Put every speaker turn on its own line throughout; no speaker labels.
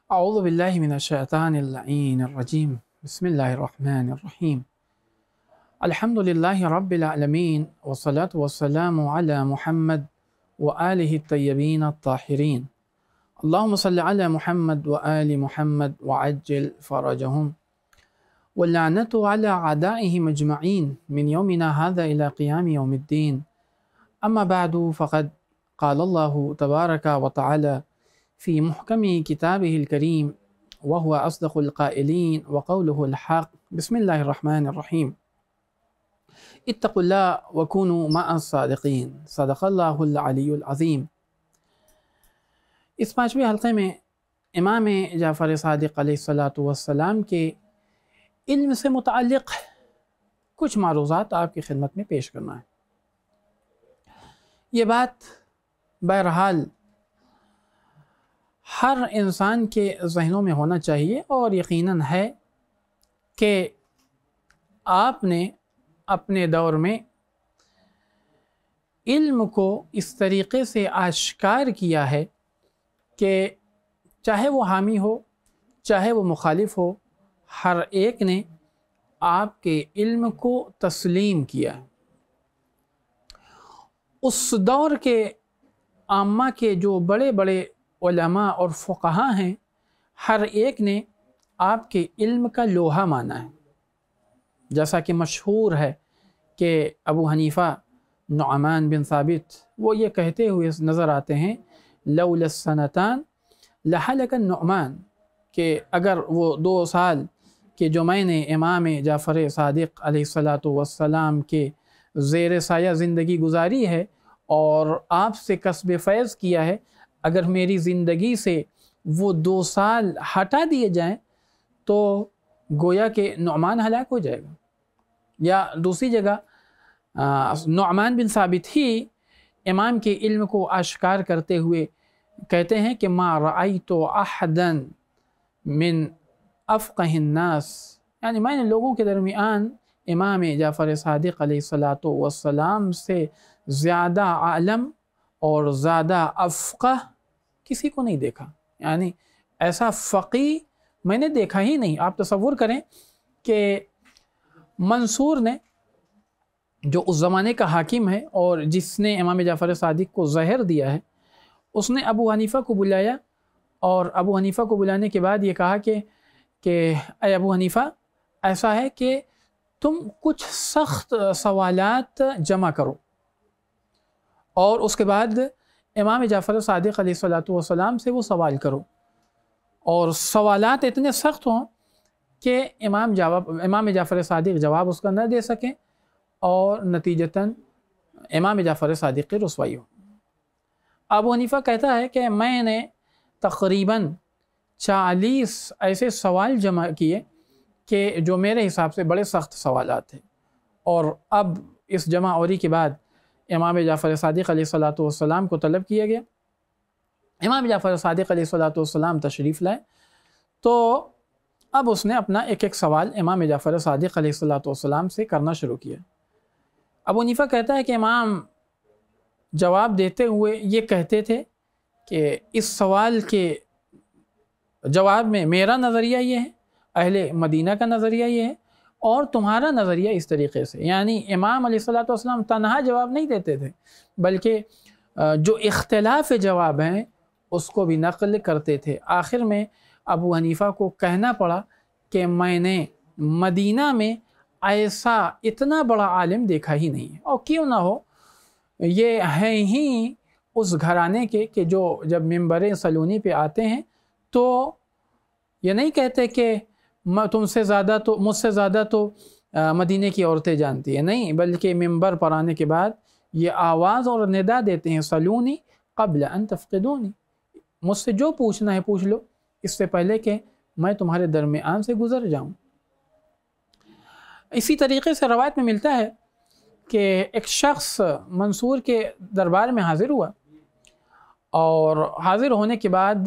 اعوذ باللہ من الشیطان اللعین الرجیم بسم اللہ الرحمن الرحیم الحمد للہ رب العالمین والصلاة والسلام علی محمد وآلہ الطیبین الطاہرین اللہم صل علی محمد وآل محمد وعجل فرجہم واللعنت علی اعدائہم اجمعین من یومنا هذا الى قیام یوم الدین اما بعد فقد قال اللہ تبارک وتعالی في محكم كتابه الكريم وهو أصدق القائلين وقوله الحق بسم الله الرحمن الرحيم اتقوا الله وكونوا مع الصادقين صدق الله العلي العظيم۔ اس پانچویں حلقے میں امام جعفر صادق علیہ السلام کے علم سے متعلق کچھ معروضات آپ کی خدمت میں پیش کرنا ہے۔ یہ بات بہرحال ہر انسان کے ذہنوں میں ہونا چاہیے اور یقیناً ہے کہ آپ نے اپنے دور میں علم کو اس طریقے سے آشکار کیا ہے کہ چاہے وہ حامی ہو چاہے وہ مخالف ہو، ہر ایک نے آپ کے علم کو تسلیم کیا۔ اس دور کے عامہ کے جو بڑے بڑے علماء اور فقہا ہیں، ہر ایک نے آپ کے علم کا لوہا مانا ہے۔ جیسا کہ مشہور ہے کہ ابو حنیفہ نعمان بن ثابت وہ یہ کہتے ہوئے نظر آتے ہیں لولا السنتان لحلق النعمان، کہ اگر وہ 2 سال کہ جو میں نے امام جعفر صادق علیہ السلام کے زیر سایہ زندگی گزاری ہے اور آپ سے کسب فیض کیا ہے، اگر میری زندگی سے وہ 2 سال ہٹا دیے جائیں تو گویا کہ نعمان ہلاک ہو جائے گا۔ یا دوسری جگہ نعمان بن ثابت ہی امام کے علم کو آشکار کرتے ہوئے کہتے ہیں کہ ما رأیت احدا من افقہ الناس، یعنی میں نے لوگوں کے درمیان امام جعفر صادق علیہ السلام سے زیادہ عالم اور زیادہ افقہ کسی کو نہیں دیکھا، یعنی ایسا فقی میں نے دیکھا ہی نہیں۔ آپ تصور کریں کہ منصور نے جو اس زمانے کا حاکم ہے اور جس نے امام جعفر صادق کو زہر دیا ہے، اس نے ابو حنیفہ کو بلایا اور ابو حنیفہ کو بلانے کے بعد یہ کہا کہ اے ابو حنیفہ، ایسا ہے کہ تم کچھ سخت سوالات جمع کرو اور اس کے بعد امام جعفر صادق علیہ السلام سے وہ سوال کرو، اور سوالات اتنے سخت ہوں کہ امام جعفر صادق جواب اس کا نہ دے سکیں اور نتیجتاً امام جعفر صادق کی رسوائی ہو۔ ابو حنیفہ کہتا ہے کہ میں نے تقریباً 40 ایسے سوال جمع کیے کہ جو میرے حساب سے بڑے سخت سوالات تھے، اور اب اس جمع آوری کے بعد امام جعفر صادق علیہ السلام کو طلب کیا گیا۔ امام جعفر صادق علیہ السلام تشریف لائے تو اب اس نے اپنا ایک ایک سوال امام جعفر صادق علیہ السلام سے کرنا شروع کیا۔ ابو حنیفہ کہتا ہے کہ امام جواب دیتے ہوئے یہ کہتے تھے کہ اس سوال کے جواب میں میرا نظریہ یہ ہے، اہل مدینہ کا نظریہ یہ ہے، اور تمہارا نظریہ اس طریقے سے۔ یعنی امام علیہ السلام تنہا جواب نہیں دیتے تھے، بلکہ جو اختلاف جواب ہیں اس کو بھی نقل کرتے تھے۔ آخر میں ابو حنیفہ کو کہنا پڑا کہ میں نے مدینہ میں ایسا اتنا بڑا عالم دیکھا ہی نہیں ہے، اور کیوں نہ ہو یہ ہیں ہی اس گھرانے کے کہ جو جب منبر سلونی پہ آتے ہیں تو یہ نہیں کہتے کہ तुमसे ज़्यादा तो मुझसे ज़्यादा तो मदीने की औरतें जानती हैं, नहीं, बल्कि मिंबर पर आने के बाद ये आवाज़ और निदा देते हैं, सलूनी क़ब्ल अन तफ़क़िदूनी, मुझसे जो पूछना है पूछ लो, इससे पहले कि मैं तुम्हारे दरमियान से गुज़र जाऊँ। इसी तरीके से रवायत में मिलता है कि एक शख्स मंसूर के दरबार में हाज़िर हुआ और हाज़िर होने के बाद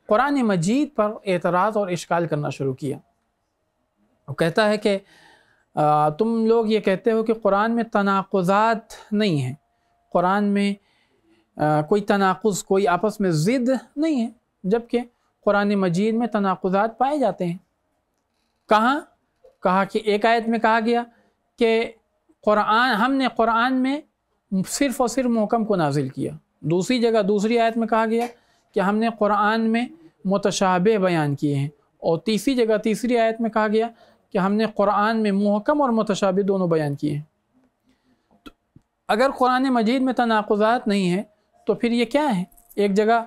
कुरान मजीद पर एतराज़ और इश्काल करना शुरू किया। वो कहता है कि तुम लोग ये कहते हो कि कुरान में तनाक़ुज़ात नहीं हैं, कुरान में कोई तनाक़ुज़, कोई आपस में ज़िद नहीं है, जबकि कुरान मजीद में तनाक़ुज़ात पाए जाते हैं। कहाँ? कहा कि एक आयत में कहा गया कि हमने कुरान में सिर्फ़ और सिर्फ मुहकम को नाजिल किया, दूसरी जगह दूसरी आयत में कहा गया कि हमने कुरान में मुतशाबिह बयान किए हैं, और तीसरी जगह तीसरी आयत में कहा गया कि हमने कुरान में मुहकम और मुतशाबिह दोनों बयान किए हैं। तो अगर कुरान मजीद में तनाक़ुज़ात नहीं है तो फिर ये क्या है? एक जगह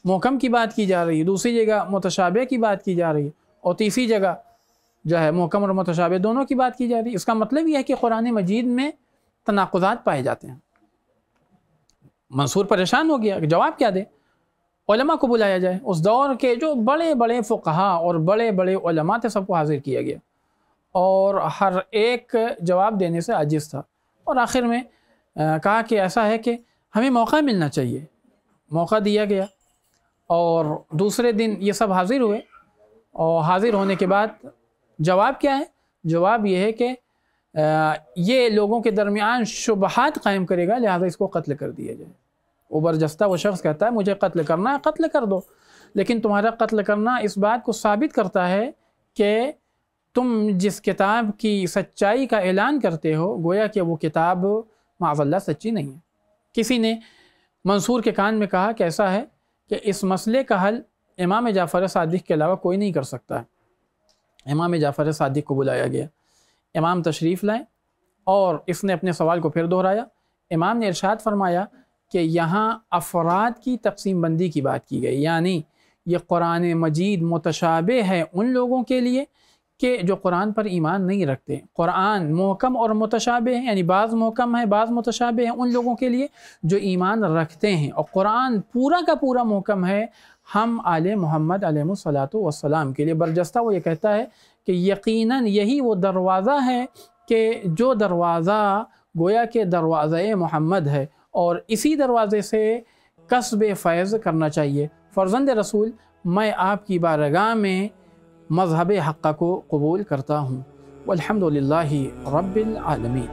मुहकम की बात की जा रही है, दूसरी जगह मुतशाबिह की बात की जा रही है, और तीसरी जगह जो है मुहकम और मुतशाबिह दोनों की बात की जा रही है। इसका मतलब यह है कि कुरान मजीद में तनाक़ुज़ात पाए जाते हैं। मंसूर परेशान हो गया कि जवाब क्या दे, उलमा को बुलाया जाए। उस दौर के जो बड़े बड़े फ़ुक़हा और बड़े बड़े उलमा थे, सबको हाज़िर किया गया और हर एक जवाब देने से आजिज़ था, और आखिर में कहा कि ऐसा है कि हमें मौका मिलना चाहिए। मौका दिया गया और दूसरे दिन ये सब हाज़िर हुए, और हाज़िर होने के बाद जवाब क्या है? जवाब ये है कि ये लोगों के दरमियान शुबहात कायम करेगा, लिहाजा इसको कत्ल कर दिया जाए। वो बरजस्ता वो शख्स कहता है मुझे कत्ल करना है, कत्ल कर दो, लेकिन तुम्हारा कत्ल करना इस बात को साबित करता है कि तुम जिस किताब की सच्चाई का ऐलान करते हो, गोया कि वो किताब माज़अल्लाह सच्ची नहीं है। किसी ने मंसूर के कान में कहा कि ऐसा है कि इस मसले का हल इमाम जाफ़र सादिक़ के अलावा कोई नहीं कर सकता है। इमाम जाफ़र सादिक़ को बुलाया गया, इमाम तशरीफ़ लाए और इसने अपने सवाल को फिर दोहराया। इमाम ने इरशाद फरमाया कि यहाँ अफराद की तक़सीम बंदी की बात की गई, यानी ये कुरान मजीद मुतशाबिह है उन लोगों के लिए कि जो कुरान पर ईमान नहीं रखते। कुरान मुहकम और मुतशाबिह है, यानी बाज़ मुहकम है बाज़ मुतशाबिह है उन लोगों के लिए जो ईमान रखते हैं, और कुरान पूरा का पूरा मुहकम है हम आले मोहम्मद अलैहिस्सलातु वस्सलाम के लिए। बरजस्ता वो ये कहता है कि यकीनन यही वो दरवाज़ा है कि जो दरवाज़ा गोया के दरवाज़े मोहम्मद है, और इसी दरवाज़े से कस्ब फ़ैज़ करना चाहिए। फ़र्ज़ंद रसूल, मैं आपकी बारगाह में मज़हब हक़्क़ा को कबूल करता हूँ। वल्हम्दुलिल्लाहि रब्बिल आलमीन।